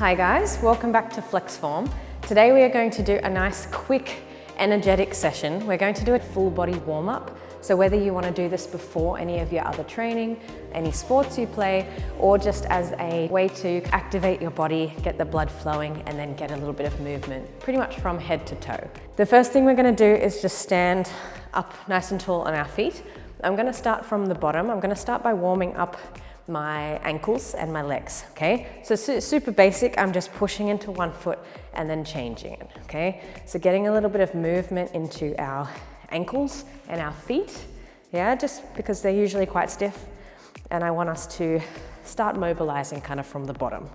Hi guys, welcome back to Flex Form. Today we are going to do a nice quick energetic session. We're going to do a full body warm up. So whether you want to do this before any of your other training, any sports you play, or just as a way to activate your body, get the blood flowing, and then get a little bit of movement, pretty much from head to toe. The first thing we're going to do is just stand up nice and tall on our feet. I'm going to start from the bottom. I'm going to start by warming up my ankles and my legs, okay? So super basic, I'm just pushing into one foot and then changing it, okay? So getting a little bit of movement into our ankles and our feet, yeah, just because they're usually quite stiff, and I want us to start mobilizing kind of from the bottom.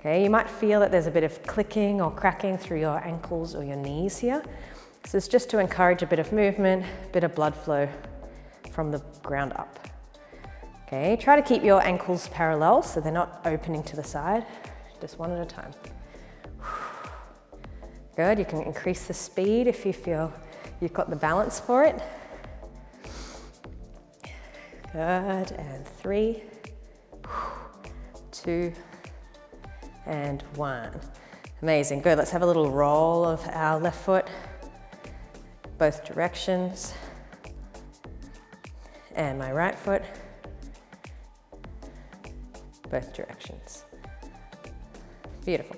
Okay, you might feel that there's a bit of clicking or cracking through your ankles or your knees here. So it's just to encourage a bit of movement, a bit of blood flow from the ground up. Okay, try to keep your ankles parallel so they're not opening to the side, just one at a time. Good, you can increase the speed if you feel you've got the balance for it. Good, and 3, 2, and 1. Amazing, good. Let's have a little roll of our left foot, both directions, and my right foot, both directions. Beautiful.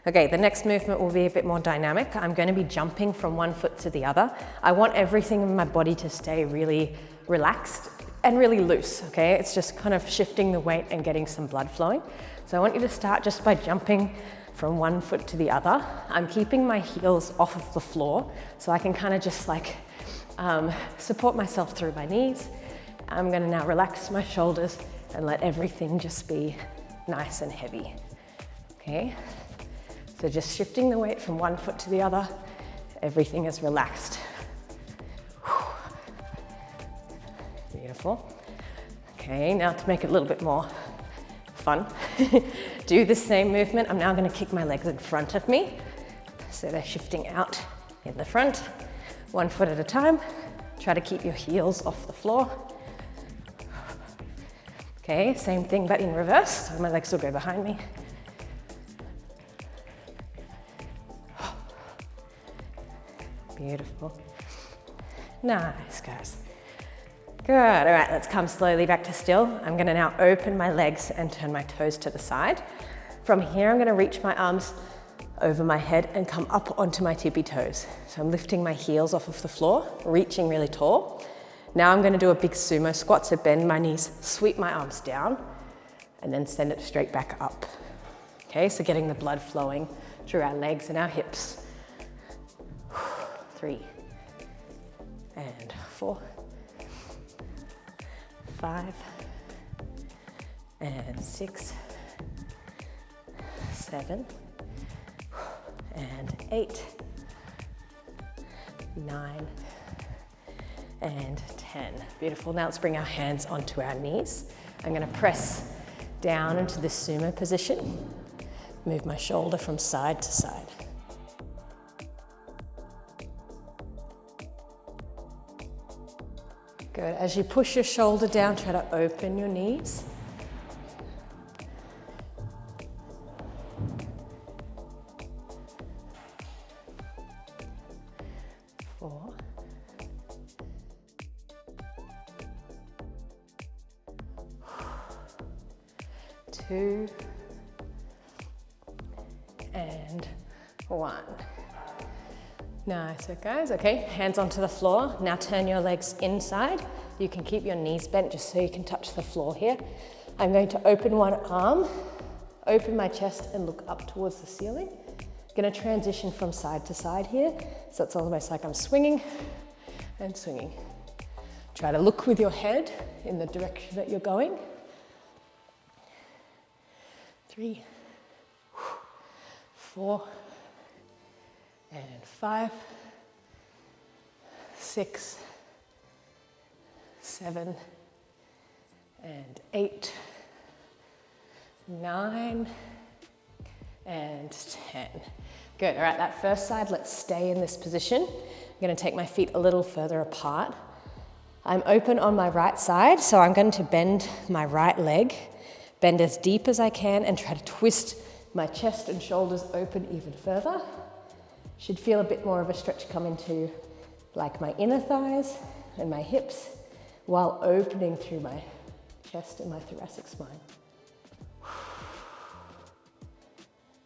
Okay, the next movement will be a bit more dynamic. I'm going to be jumping from one foot to the other. I want everything in my body to stay really relaxed and really loose, okay? It's just kind of shifting the weight and getting some blood flowing. So I want you to start just by jumping from one foot to the other. I'm keeping my heels off of the floor so I can kind of just like support myself through my knees. I'm going to now relax my shoulders and let everything just be nice and heavy, okay? So just shifting the weight from one foot to the other, everything is relaxed. Beautiful. Okay, now to make it a little bit more fun, do the same movement. I'm now going to kick my legs in front of me, so they're shifting out in the front, one foot at a time. Try to keep your heels off the floor. Okay, same thing but in reverse, so my legs will go behind me. Beautiful. Nice, guys. Good, all right, let's come slowly back to still. I'm gonna now open my legs and turn my toes to the side. From here, I'm gonna reach my arms over my head and come up onto my tippy toes. So I'm lifting my heels off of the floor, reaching really tall. Now I'm gonna do a big sumo squat, so bend my knees, sweep my arms down, and then send it straight back up. Okay, so getting the blood flowing through our legs and our hips. 3, and 4, 5, and 6, 7, and 8, 9, and 10. Beautiful. Now let's bring our hands onto our knees. I'm going to press down into the sumo position. Move my shoulder from side to side. Good. As you push your shoulder down, try to open your knees. Four. 2, and 1. Nice, guys. Okay, hands onto the floor. Now turn your legs inside. You can keep your knees bent just so you can touch the floor here. I'm going to open one arm, open my chest and look up towards the ceiling. Gonna transition from side to side here. So it's almost like I'm swinging and swinging. Try to look with your head in the direction that you're going. 3, 4, and 5, 6, 7, and 8, 9, and 10. Good, all right, that first side, let's stay in this position. I'm gonna take my feet a little further apart. I'm open on my right side, so I'm going to bend my right leg, bend as deep as I can and try to twist my chest and shoulders open even further. Should feel a bit more of a stretch come into like my inner thighs and my hips while opening through my chest and my thoracic spine.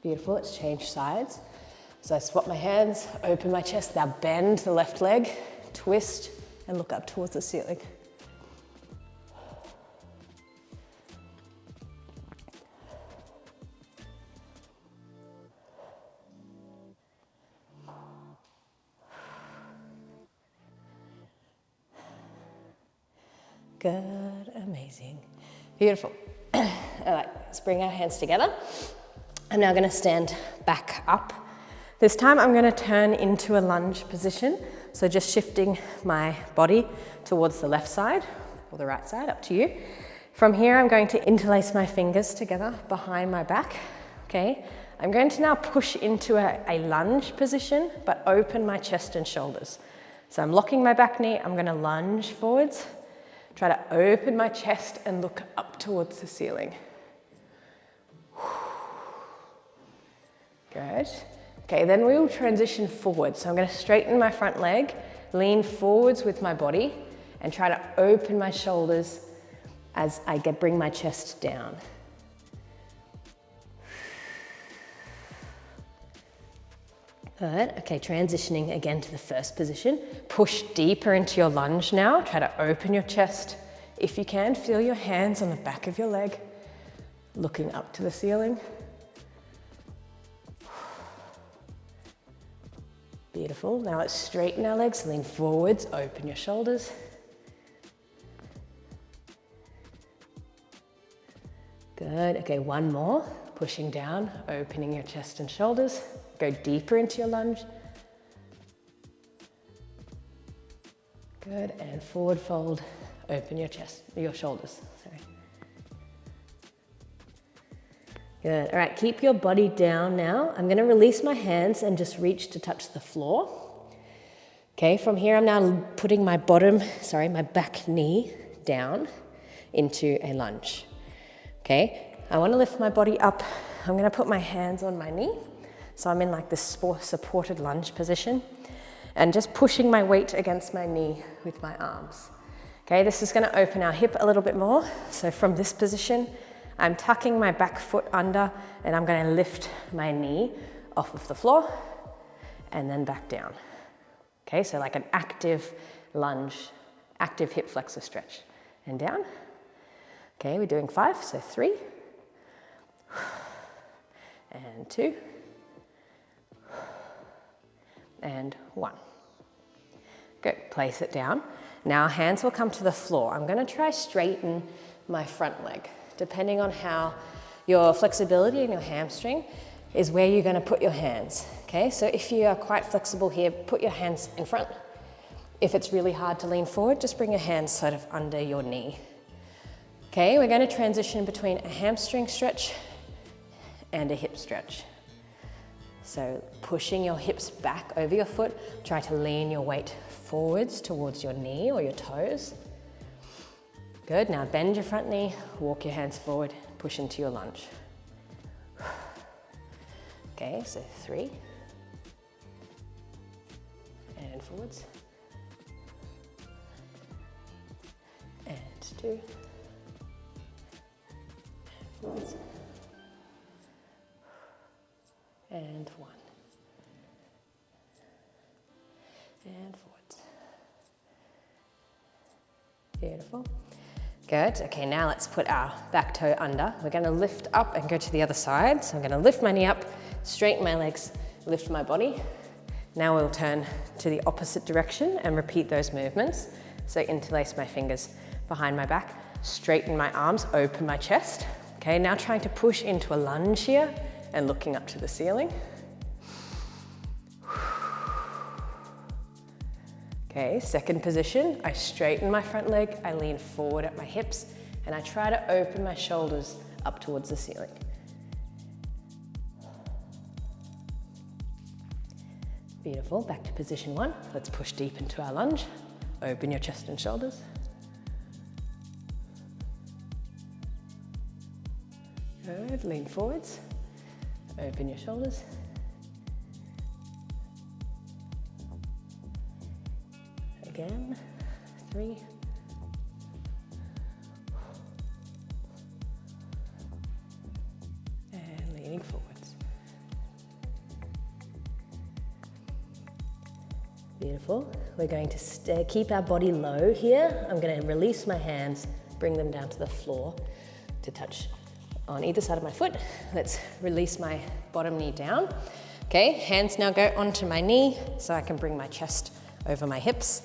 Beautiful, let's change sides. So I swap my hands, open my chest, now bend the left leg, twist, and look up towards the ceiling. Good, amazing, beautiful. All right, let's bring our hands together. I'm now gonna stand back up. This time I'm gonna turn into a lunge position. So just shifting my body towards the left side or the right side, up to you. From here, I'm going to interlace my fingers together behind my back, okay? I'm going to now push into a lunge position, but open my chest and shoulders. So I'm locking my back knee, I'm gonna lunge forwards, try to open my chest and look up towards the ceiling. Good. Okay, then we will transition forward. So I'm going to straighten my front leg, lean forwards with my body, and try to open my shoulders as I bring my chest down. Good. Okay, transitioning again to the first position. Push deeper into your lunge now. Try to open your chest. If you can, feel your hands on the back of your leg, looking up to the ceiling. Beautiful. Now let's straighten our legs, lean forwards, open your shoulders. Good. Okay, one more. Pushing down, opening your chest and shoulders. Go deeper into your lunge. Good. And forward fold, open your chest, your shoulders. Sorry. Good. All right, keep your body down now. I'm going to release my hands and just reach to touch the floor. Okay, from here I'm now putting my my back knee down into a lunge. Okay, I want to lift my body up. I'm going to put my hands on my knee. So I'm in like this supported lunge position and just pushing my weight against my knee with my arms. Okay, this is going to open our hip a little bit more. So from this position, I'm tucking my back foot under and I'm going to lift my knee off of the floor and then back down. Okay, so like an active lunge, active hip flexor stretch. And down. Okay, we're doing 5, so 3. And 2. And 1. Good, place it down. Now hands will come to the floor. I'm going to try straighten my front leg. Depending on how your flexibility in your hamstring is where you're going to put your hands. Okay, so if you are quite flexible here, put your hands in front. If it's really hard to lean forward, just bring your hands sort of under your knee. Okay, we're going to transition between a hamstring stretch and a hip stretch. So pushing your hips back over your foot, try to lean your weight forwards towards your knee or your toes. Good, now bend your front knee, walk your hands forward, push into your lunge. Okay, so 3. And forwards. And 2. And forwards. And 1. And forwards. Beautiful. Good. Okay, now let's put our back toe under. We're going to lift up and go to the other side. So I'm going to lift my knee up, straighten my legs, lift my body. Now we'll turn to the opposite direction and repeat those movements. So interlace my fingers behind my back, straighten my arms, open my chest. Okay, now trying to push into a lunge here and looking up to the ceiling. Okay, second position, I straighten my front leg, I lean forward at my hips, and I try to open my shoulders up towards the ceiling. Beautiful, back to position 1. Let's push deep into our lunge. Open your chest and shoulders. Good, lean forwards. Open your shoulders. Again, 3. And leaning forwards. Beautiful. We're going to keep our body low here. I'm going to release my hands, bring them down to the floor to touch on either side of my foot. Let's release my bottom knee down. Okay, hands now go onto my knee so I can bring my chest over my hips.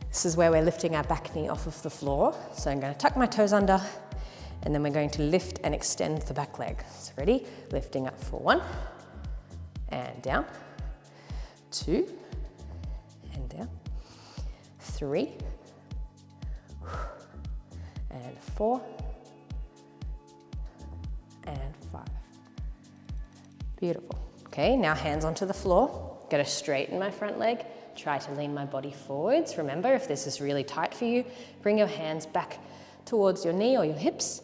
This is where we're lifting our back knee off of the floor. So I'm going to tuck my toes under, and then we're going to lift and extend the back leg. So ready? Lifting up for 1, and down, 2, and down, 3, and 4, and 5. Beautiful. Okay, now hands onto the floor. Got to straighten my front leg. Try to lean my body forwards. Remember, if this is really tight for you, bring your hands back towards your knee or your hips.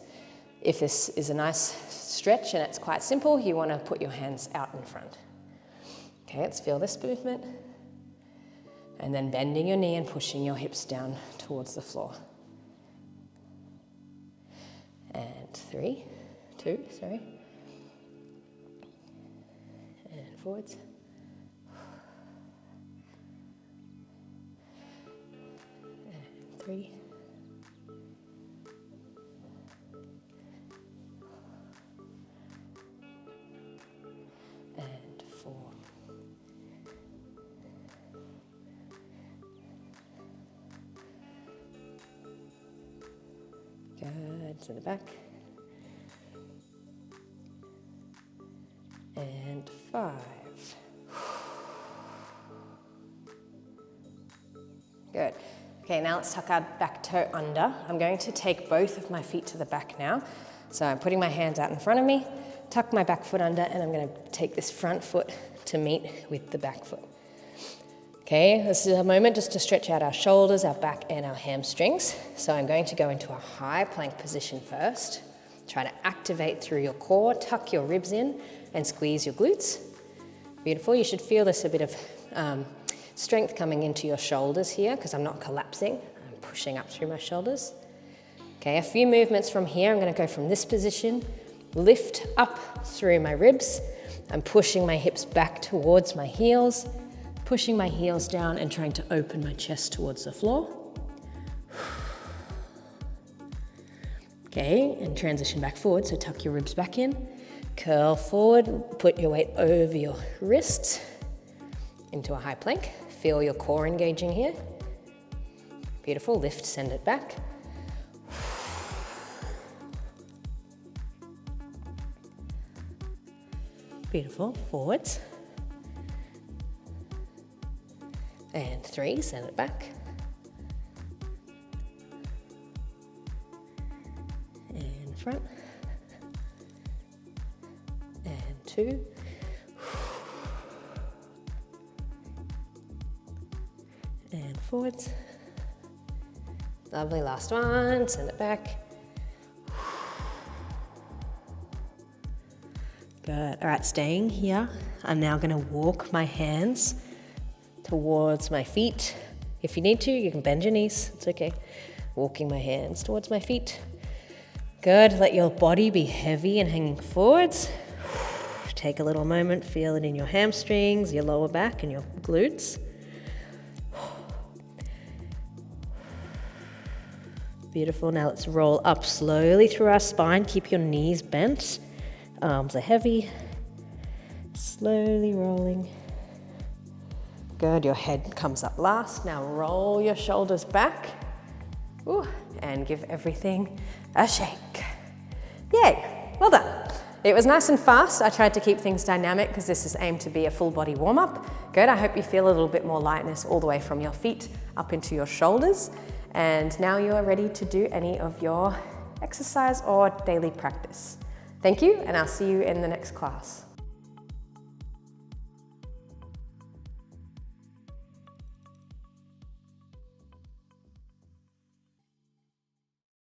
If this is a nice stretch and it's quite simple, you want to put your hands out in front. Okay, let's feel this movement. And then bending your knee and pushing your hips down towards the floor. And 3, 2, sorry. And forwards. And 3. And 4. Good, to the back. And 5. Good. Okay, now let's tuck our back toe under. I'm going to take both of my feet to the back now. So I'm putting my hands out in front of me, tuck my back foot under, and I'm going to take this front foot to meet with the back foot. Okay, this is a moment just to stretch out our shoulders, our back, and our hamstrings. So I'm going to go into a high plank position first. Try to activate through your core, tuck your ribs in, and squeeze your glutes. Beautiful. You should feel this a bit of strength coming into your shoulders here because I'm not collapsing. I'm pushing up through my shoulders. Okay, a few movements from here. I'm going to go from this position, lift up through my ribs. I'm pushing my hips back towards my heels, pushing my heels down and trying to open my chest towards the floor. Okay, and transition back forward, so tuck your ribs back in. Curl forward, put your weight over your wrists into a high plank. Feel your core engaging here. Beautiful, lift, send it back. Beautiful, forwards. And 3, send it back. And front. And 2. And forwards. Lovely, last one, send it back. Good, all right, staying here. I'm now gonna walk my hands towards my feet. If you need to, you can bend your knees, it's okay. Walking my hands towards my feet. Good, let your body be heavy and hanging forwards. Take a little moment, feel it in your hamstrings, your lower back and your glutes. Beautiful, now let's roll up slowly through our spine. Keep your knees bent, arms are heavy. Slowly rolling. Good, your head comes up last. Now roll your shoulders back. Ooh, and give everything a shake. Yay, well done. It was nice and fast. I tried to keep things dynamic because this is aimed to be a full body warm up. Good, I hope you feel a little bit more lightness all the way from your feet up into your shoulders. And now you are ready to do any of your exercise or daily practice. Thank you, and I'll see you in the next class.